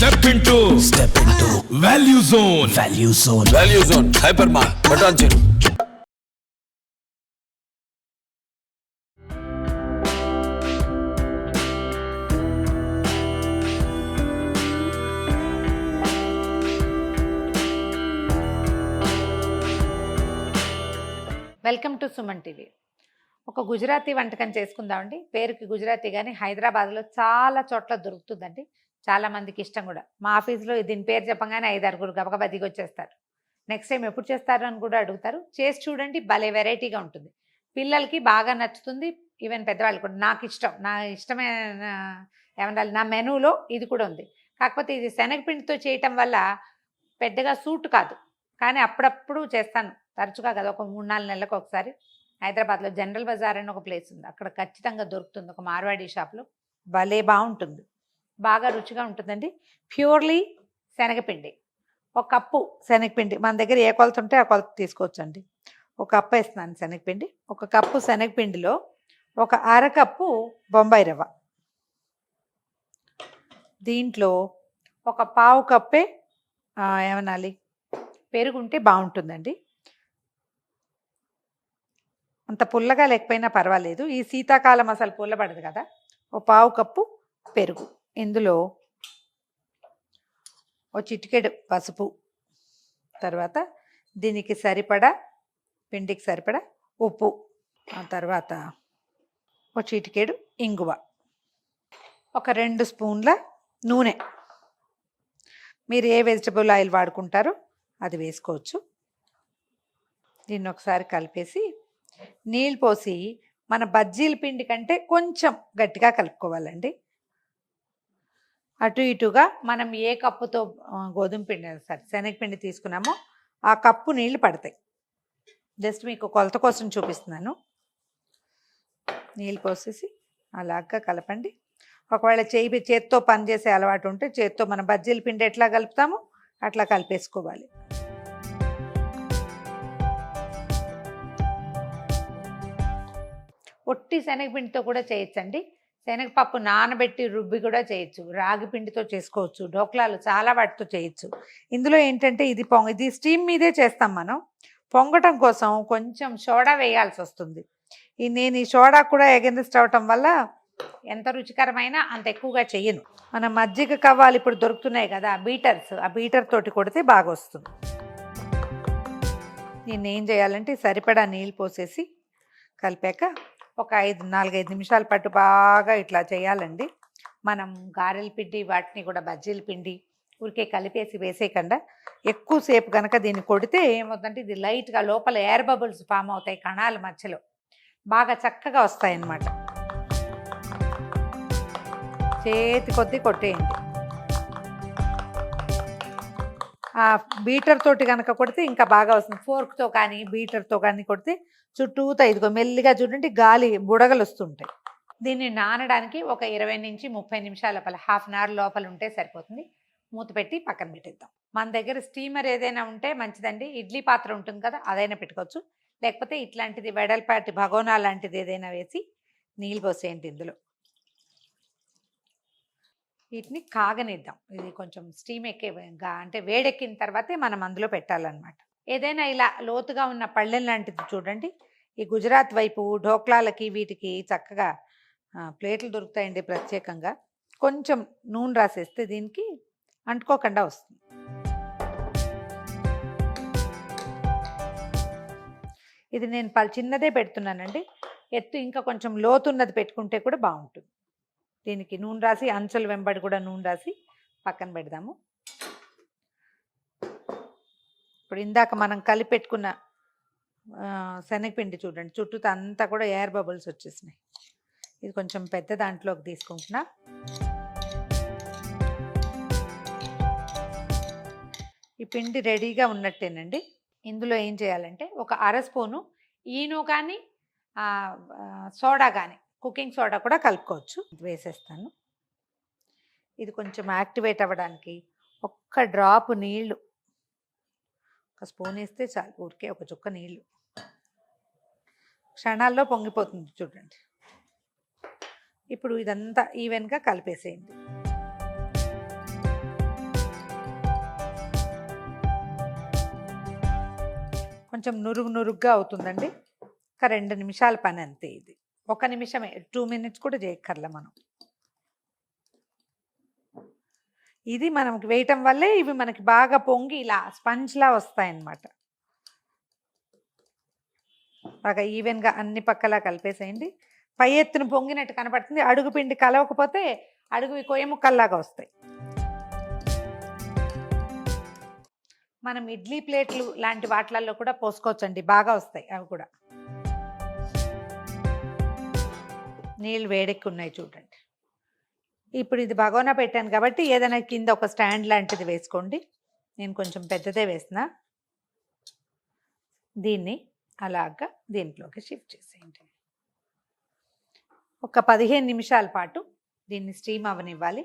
Step into value zone. Value zone. Hypermart. Button. Welcome to Suman TV. ఒక గుజరాతీ వంటకం చేసుకుందామండి. పేరుకి గుజరాతీ కానీ హైదరాబాద్లో చాలా చోట్ల దొరుకుతుందండి. చాలా మందికి ఇష్టం కూడా. మా ఆఫీస్లో దీని పేరు చెప్పగానే 5-6 గబగబా దిగి వచ్చేస్తారు. నెక్స్ట్ టైం ఎప్పుడు చేస్తారు అని కూడా అడుగుతారు. చేసి చూడండి, భలే వెరైటీగా ఉంటుంది. పిల్లలకి బాగా నచ్చుతుంది, ఈవెన్ పెద్దవాళ్ళు కూడా. నాకు ఇష్టం, నా ఇష్టమైన ఏమన్నా నా మెనూలో ఇది కూడా ఉంది. కాకపోతే ఇది శనగపిండితో చేయటం వల్ల పెద్దగా సూట్ కాదు, కానీ అప్పుడప్పుడు చేస్తాను. తరచుగా కదా, ఒక 3-4 నెలలకు ఒకసారి. హైదరాబాద్లో జనరల్ బజార్ అని ఒక ప్లేస్ ఉంది, అక్కడ ఖచ్చితంగా దొరుకుతుంది. ఒక మార్వాడి షాప్లో భలే బాగుంటుంది, బాగా రుచిగా ఉంటుందండి. ప్యూర్లీ శనగపిండి. ఒక కప్పు శనగపిండి, మన దగ్గర ఏ కొలత ఉంటే ఆ కొలత తీసుకోవచ్చండి. ఒక కప్పు వేస్తున్నాను శనగపిండి. ఒక కప్పు శనగపిండిలో ఒక అరకప్పు బొంబాయి రవ్వ, దీంట్లో ఒక పావు కప్పే ఏమనాలి పెరుగుంటే బాగుంటుందండి. అంత పుల్లగా లేకపోయినా పర్వాలేదు, ఈ శీతాకాలం అసలు పుల్లబడదు కదా. ఒక పావు కప్పు పెరుగు, ఇందులో ఒక చిటికెడు పసుపు, తర్వాత దీనికి సరిపడా పిండికి సరిపడా ఉప్పు, ఆ తర్వాత ఒక చిటికెడు ఇంగువ, ఒక 2 స్పూన్ల నూనె. మీరు ఏ వెజిటబుల్ ఆయిల్ వాడుకుంటారో అది వేసుకోవచ్చు. దీన్ని ఒకసారి కలిపేసి నీళ్ళు పోసి మన బజ్జీల పిండి కంటే కొంచెం గట్టిగా కలుపుకోవాలండి. అటు ఇటుగా మనం ఏ కప్పుతో గోధుమ పిండి శనగపిండి తీసుకున్నామో ఆ కప్పు నీళ్ళు పడతాయి. జస్ట్ మీకు కొలత కోసం చూపిస్తున్నాను. నీళ్ళు పోసేసి అలాగా కలపండి. ఒకవేళ చేత్తో పని చేసే అలవాటు ఉంటే చేత్తో మన బజ్జీల పిండి ఎట్లా కలుపుతామో అట్లా కలిపేసుకోవాలి. ఒట్టి శనగపిండితో కూడా చేయొచ్చండి. శనగపప్పు నానబెట్టి రుబ్బి కూడా చేయొచ్చు. రాగి పిండితో చేసుకోవచ్చు. ఢోక్లాలు చాలా వాటితో చేయొచ్చు. ఇందులో ఏంటంటే ఇది స్టీమ్ మీదే చేస్తాం మనం. పొంగటం కోసం కొంచెం సోడా వేయాల్సి వస్తుంది. నేను ఈ సోడా కూడా ఎగెనిస్ట్ అవటం వల్ల ఎంత రుచికరమైనా అంత ఎక్కువగా చెయ్యను. మన మజ్జిగ కవ్వాలు ఇప్పుడు దొరుకుతున్నాయి కదా, బీటర్స్, ఆ బీటర్ తోటి కొడితే బాగా వస్తుంది. దీన్ని ఏం చేయాలంటే సరిపడా నీళ్ళు పోసేసి కలిపాక ఒక 4-5 నిమిషాల పాటు బాగా ఇట్లా చేయాలండి. మనం గారెల పిండి వాటిని కూడా బజ్జీల పిండి ఊరికే కలిపేసి వేసేయకుండా ఎక్కువసేపు కనుక దీన్ని కొడితే ఏమవుతుందంటే ఇది లైట్గా లోపల ఎయిర్ బబుల్స్ ఫామ్ అవుతాయి, కణాల మధ్యలో బాగా చక్కగా వస్తాయన్నమాట. చేతి కొద్దీ కొట్టేయండి. ఆ బీటర్ తోటి కనుక కొడితే ఇంకా బాగా వస్తుంది. ఫోర్క్తో కానీ బీటర్తో కానీ కొడితే చుట్టూతో ఇదిగో మెల్లిగా చూడండి గాలి బుడగలు వస్తుంటాయి. దీన్ని నానడానికి ఒక 20-30 నిమిషాల లోపల, హాఫ్ అన్ అవర్ లోపల ఉంటే సరిపోతుంది. మూత పెట్టి పక్కన పెట్టేద్దాం. మన దగ్గర స్టీమర్ ఏదైనా ఉంటే మంచిదండి. ఇడ్లీ పాత్ర ఉంటుంది కదా, అదైనా పెట్టుకోవచ్చు. లేకపోతే ఇట్లాంటిది వెడల్పాటి భగోనా లాంటిది ఏదైనా వేసి నీళ్ళు పోసేయండి. ఇందులో వీటిని కాగనిద్దాం. ఇది కొంచెం స్టీమ్ అంటే వేడెక్కిన తర్వాతే మనం అందులో పెట్టాలన్నమాట. ఏదైనా ఇలా లోతుగా ఉన్న పళ్ళెం లాంటిది చూడండి. ఈ గుజరాత్ వైపు ఢోక్లాలకి వీటికి చక్కగా ప్లేట్లు దొరుకుతాయండి ప్రత్యేకంగా. కొంచెం నూనె రాసేస్తే దీనికి అంటుకోకుండా వస్తుంది. ఇది నేను చిన్నదే పెడుతున్నానండి. ఎత్తు ఇంకా కొంచెం లోతున్నది పెట్టుకుంటే కూడా బాగుంటుంది. దీనికి నూనె రాసి అంచుల వెంబడి కూడా నూనె రాసి పక్కన పెడదాము. ఇప్పుడు ఇందాక మనం కలిపెట్టుకున్న శనగపిండి చూడండి, చుట్టూ అంతా కూడా ఎయిర్ బబుల్స్ వచ్చేసినాయి. ఇది కొంచెం పెద్ద దాంట్లోకి తీసుకుంటున్నా. ఈ పిండి రెడీగా ఉన్నట్టేనండి. ఇందులో ఏం చేయాలంటే ఒక 1/2 స్పూను ఈనో కానీ సోడా కానీ, కుకింగ్ సోడా కూడా కలుపుకోవచ్చు. వేసేస్తాను. ఇది కొంచెం యాక్టివేట్ అవ్వడానికి ఒక్క డ్రాప్ నీళ్ళు, ఒక స్పూన్ వేస్తే చాలు, ఊరికే ఒక చుక్క నీళ్ళు. క్షణాల్లో పొంగిపోతుంది చూడండి. ఇప్పుడు ఇదంతా ఈవెన్గా కలిపేసేయండి. కొంచెం నురుగు నురుగ్గా అవుతుందండి. ఒక 2 నిమిషాల పని అంతే ఇది. 1 నిమిషమే, 2 మినిట్స్ కూడా చేయక్కర్లే మనం. ఇది మనకి వేయటం వల్లే ఇవి మనకి బాగా పొంగి ఇలా స్పంజ్లా వస్తాయన్నమాట. బాగా ఈవెన్గా అన్ని పక్కలా కలిపేసేయండి. పై ఎత్తున పొంగినట్టు కనపడుతుంది. అడుగు పిండి కలవకపోతే అడుగు కొయ్య ముక్కల్లాగా వస్తాయి. మనం ఇడ్లీ ప్లేట్లు లాంటి వాటిలలో కూడా పోసుకోవచ్చండి, బాగా వస్తాయి అవి కూడా. నీళ్ళు వేడెక్కి ఉన్నాయి చూడండి. ఇప్పుడు ఇది భగోనా పెట్టాను కాబట్టి ఏదైనా కింద ఒక స్టాండ్ లాంటిది వేసుకోండి. నేను కొంచెం పెద్దదే వేసిన. దీన్ని అలాగా దీంట్లోకి షిఫ్ట్ చేసేయండి. ఒక 15 నిమిషాల పాటు దీన్ని స్టీమ్ అవనివ్వాలి.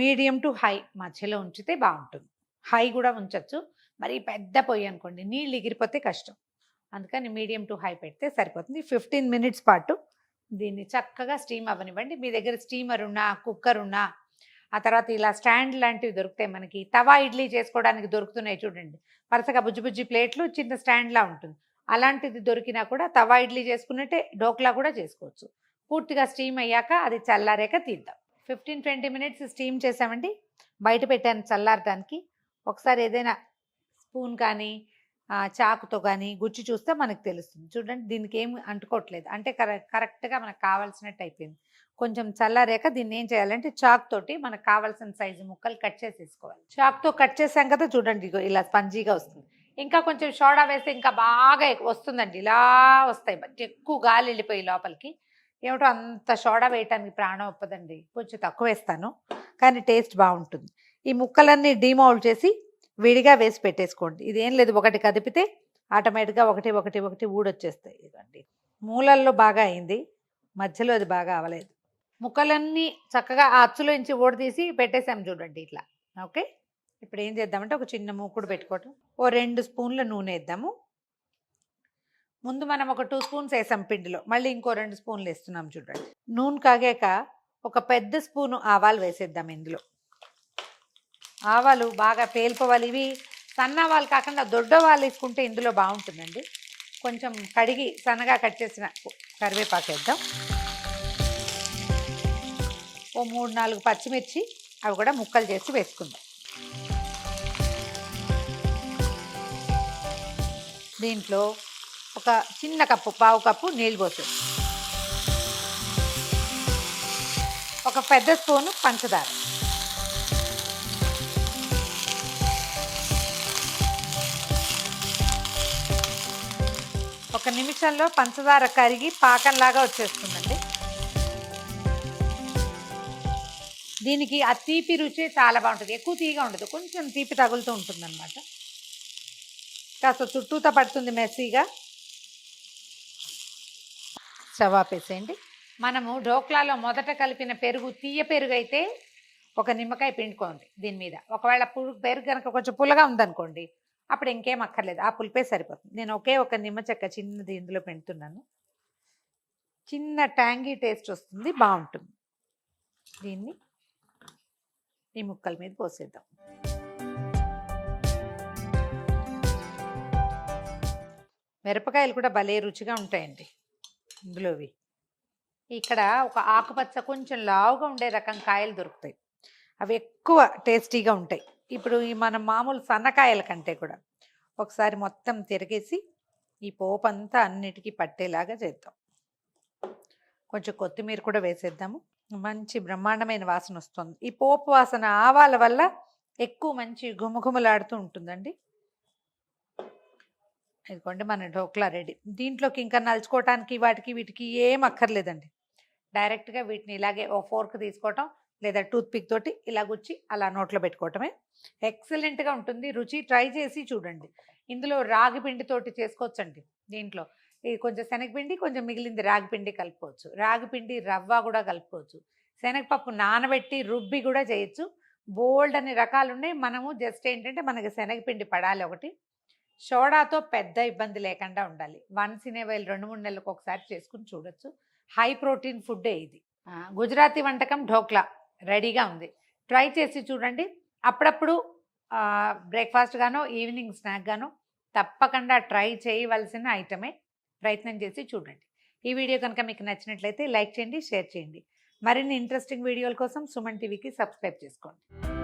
మీడియం టు హై మధ్యలో ఉంచితే బాగుంటుంది. హై కూడా ఉంచవచ్చు. మరి పెద్ద పొయ్యి అనుకోండి నీళ్ళు ఎగిరిపోతే కష్టం. అందుకని మీడియం టు హై పెడితే సరిపోతుంది. 15 మినిట్స్ పాటు దీన్ని చక్కగా స్టీమ్ అవ్వనివ్వండి. మీ దగ్గర స్టీమర్ ఉన్నా, కుక్కర్ ఉన్నా, ఆ తర్వాత ఇలా స్టాండ్ లాంటివి దొరుకుతాయి. మనకి తవా ఇడ్లీ చేసుకోవడానికి దొరుకుతున్నాయి చూడండి. వరుసగా బుజ్జి బుజ్జి ప్లేట్లు, చిన్న స్టాండ్లా ఉంటుంది. అలాంటిది దొరికినా కూడా తవా ఇడ్లీ చేసుకున్నట్టే ఢోక్లా కూడా చేసుకోవచ్చు. పూర్తిగా స్టీమ్ అయ్యాక అది చల్లారాక తీద్దాం. 15-20 మినిట్స్ స్టీమ్ చేసామండి. బయట పెట్టాను చల్లారడానికి. ఒకసారి ఏదైనా స్పూన్ కానీ చాకుతో కానీ గుచ్చి చూస్తే మనకు తెలుస్తుంది. చూడండి దీనికి ఏం అంటుకోవట్లేదు, అంటే కరెక్ట్గా మనకు కావాల్సినట్టు అయిపోయింది. కొంచెం చల్లారాక దీన్ని ఏం చేయాలంటే చాక్ తోటి మనకు కావాల్సిన సైజు ముక్కలు కట్ చేసేసుకోవాలి. చాక్తో కట్ చేసాం కదా చూడండి, ఇలా స్పంజీగా వస్తుంది. ఇంకా కొంచెం సోడా వేస్తే ఇంకా బాగా వస్తుందండి. ఇలా వస్తాయి, ఎక్కువ గాలి వెళ్ళిపోయి లోపలికి. ఏమిటో అంత సోడా వేయటానికి ప్రాణం ఒప్పదండి. కొంచెం తక్కువ వేస్తాను కానీ టేస్ట్ బాగుంటుంది. ఈ ముక్కలన్నీ డీమౌల్డ్ చేసి విడిగా వేసి పెట్టేసుకోండి. ఇదేం లేదు, ఒకటి కదిపితే ఆటోమేటిక్గా ఒకటి ఒకటి ఒకటి ఊడొచ్చేస్తాయి. ఇదండి మూలల్లో బాగా అయింది, మధ్యలో అది బాగా అవ్వలేదు. ముక్కలన్నీ చక్కగా ఆ అచ్చులోంచి ఊడదీసి పెట్టేసాం చూడండి ఇట్లా. ఓకే, ఇప్పుడు ఏం చేద్దామంటే ఒక చిన్న మూకుడు పెట్టుకోవటం. ఓ 2 స్పూన్ల నూనె వేద్దాము. ముందు మనం ఒక 2 స్పూన్స్ వేసాం పిండిలో, మళ్ళీ ఇంకో 2 స్పూన్లు వేస్తున్నాం చూడండి. నూనె కాగాక ఒక పెద్ద స్పూను ఆవాలు వేసేద్దాం ఇందులో. ఆవాలు బాగా పేలిపోవాలి. ఇవి సన్న ఆవాలు కాకుండా దొడ్డ ఆవాలు వేసుకుంటే ఇందులో బాగుంటుందండి. కొంచెం కడిగి సన్నగా కట్ చేసిన కరివేపాకు వేద్దాం. ఓ 3-4 పచ్చిమిర్చి, అవి కూడా ముక్కలు చేసి వేసుకుందాం. దీంట్లో ఒక చిన్న కప్పు, పావు కప్పు నీళ్ళు పోసేది. ఒక పెద్ద స్పూను పంచదార, ఒక నిమిషంలో పంచదార కరిగి పాకంలాగా వచ్చేస్తుందండి. దీనికి ఆ తీపి రుచి చాలా బాగుంటుంది. ఎక్కువ తీగా ఉండదు, కొంచెం తీపి తగులుతూ ఉంటుందన్నమాట. కాస్త చుట్టూతో పడుతుంది మెస్సీగా. స్టవ్ ఆపేసేయండి. మనము ఢోక్లాలో మొదట కలిపిన పెరుగు, తీయ పెరుగు అయితే ఒక నిమ్మకాయ పిండుకోండి దీని మీద. ఒకవేళ పెరుగు కనుక కొంచెం పుల్లగా ఉందనుకోండి, అప్పుడు ఇంకేం అక్కర్లేదు, ఆ పులిపే సరిపోతుంది. నేను ఒక నిమ్మ చెక్క చిన్నది ఇందులో పెడుతున్నాను. చిన్న ట్యాంగీ టేస్ట్ వస్తుంది, బాగుంటుంది. దీన్ని ఈ ముక్కల మీద పోసేద్దాం. మిరపకాయలు కూడా భలే రుచిగా ఉంటాయండి ఇందులోవి. ఇక్కడ ఒక ఆకుపచ్చ కొంచెం లావుగా ఉండే రకం కాయలు దొరుకుతాయి, అవి ఎక్కువ టేస్టీగా ఉంటాయి. ఇప్పుడు ఈ మన మామూలు సన్నకాయల కంటే కూడా ఒకసారి మొత్తం తిరిగేసి ఈ పోపు అంతా అన్నిటికీ పట్టేలాగా చేద్దాం. కొంచెం కొత్తిమీర కూడా వేసేద్దాము. మంచి బ్రహ్మాండమైన వాసన వస్తుంది. ఈ పోపు వాసన ఆవాల వల్ల ఎక్కువ మంచి గుమగుమలాడుతూ ఉంటుందండి. ఇదిగోండి మన ఢోక్లా రెడీ. దీంట్లోకి ఇంకా నలుచుకోవటానికి వాటికి వీటికి ఏం అక్కర్లేదండి. డైరెక్ట్గా వీటిని ఇలాగే ఓ ఫోర్క్ తీసుకోవటం, లేదా టూత్పిక్ తోటి ఇలా గుచ్చి అలా నోట్లో పెట్టుకోవటమే. ఎక్సలెంట్గా ఉంటుంది రుచి. ట్రై చేసి చూడండి. ఇందులో రాగి పిండితోటి చేసుకోవచ్చండి. దీంట్లో ఇది కొంచెం శనగపిండి, కొంచెం మిగిలింది రాగి పిండి కలుపుకోవచ్చు. రాగి పిండి రవ్వ కూడా కలుపుకోవచ్చు. శనగపప్పు నానబెట్టి రుబ్బి కూడా చేయొచ్చు. బోల్డ్ అనే రకాలు ఉన్నాయి. మనము జస్ట్ ఏంటంటే మనకి శనగపిండి పడాలి ఒకటి. సోడాతో పెద్ద ఇబ్బంది లేకుండా ఉండాలి. వన్స్ ఇన్ ఏ వైల్ 2-3 నెలలకు ఒకసారి చేసుకుని చూడొచ్చు. హై ప్రోటీన్ ఫుడ్డే ఇది. గుజరాతీ వంటకం ఢోక్లా రెడీగా ఉంది. ట్రై చేసి చూడండి. అప్పుడప్పుడు బ్రేక్ఫాస్ట్ గానో, ఈవినింగ్ స్నాక్ గానో, తప్పకుండా ట్రై చేయవలసిన ఐటమే. ప్రయత్నం చేసి చూడండి. ఈ వీడియో కనుక మీకు నచ్చినట్లయితే లైక్ చేయండి, షేర్ చేయండి. మరిన్ని ఇంట్రెస్టింగ్ వీడియోల కోసం సుమన్ టీవీకి సబ్స్క్రైబ్ చేసుకోండి.